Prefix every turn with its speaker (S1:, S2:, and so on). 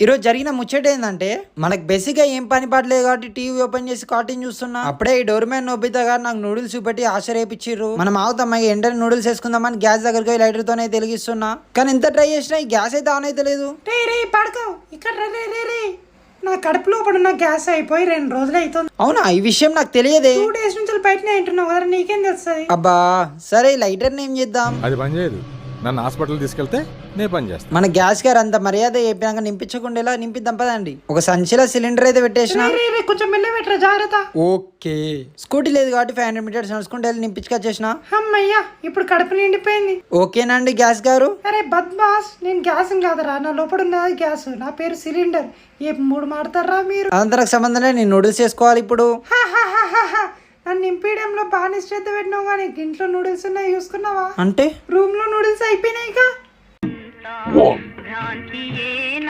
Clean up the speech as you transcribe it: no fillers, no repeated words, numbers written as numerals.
S1: ఈరోజు జరిగిన ముచ్చట ఏంటంటే మనకు బేసిక్ గా ఏం పని పడలేదు కాబట్టి టీవీ ఓపెన్ చేసి కార్టూన్ చూస్తున్నా. అప్పుడే ఈ డోర్ మ్యాన్ నొబితా గారు నాకు నూడిల్స్ చూపెట్టి ఆశ రేపించిర్రు. మనం ఆగుతాం ఎంటర్ నూడిల్స్ వేసుకుందామని గ్యాస్ దగ్గరికి లైటర్ తోనే వెలిగిస్తున్నా. కానీ ఎంత ట్రై చేసినా ఈ గ్యాస్ అయితే ఆన్ అయితే లేదు.
S2: పడుకో ఇక్కడ నా కడుపులో పడిన గ్యాస్ అయిపోయి 2 రోజులు అవుతుంది.
S1: అవునా, ఈ విషయం నాకు తెలియదే.
S2: 2 days నుంచి బయటనే వింటున్నావు కదా, నీకేం తెలుస్తుంది?
S1: అబ్బా సరే, లైటర్ ఏం చేద్దాం?
S3: అది పని చేయదు. నన్ను హాస్పిటల్ తీసుకెళ్తే నేను పని చేస్తాను.
S1: మన గ్యాస్ గారు అంత మర్యాద చెప్పినాక నింపించకుండా నింపిద్దాం పదండి. ఒక సంచిలో సిలిండర్ అయితే పెట్టేసిన.
S2: కొంచెం మెల్ల పెట్టరా, జాగ్రత్త.
S1: ఓకే, స్కూటీ లేదు కాబట్టి 500 మీటర్స్ నడుచుకుంటే వెళ్ళి నింపించుకొచ్చేసిన.
S2: అమ్మయ్యా, ఇప్పుడు కడుపు నిండిపోయింది.
S1: ఓకేనండి గ్యాస్ గారు.
S2: అరే బద్మాస్, నేను గ్యాస్ కాదరా, నా లోపల ఉన్నది గ్యాస్, నా పేరు సిలిండర్. ఏ 3 మాడతారా మీరు?
S1: అదంతరకు సంబంధం లేదు, నేను నూడిల్స్ చేసుకోవాలి ఇప్పుడు.
S2: నన్ను నింపేయడంలో బాగా శ్రద్ధ పెట్టినావు, కానీ ఇంట్లో నూడిల్స్ ఉన్నాయి చూసుకున్నావా?
S1: అంటే
S2: రూమ్ లో నూడిల్స్ అయిపోయినాయిగా.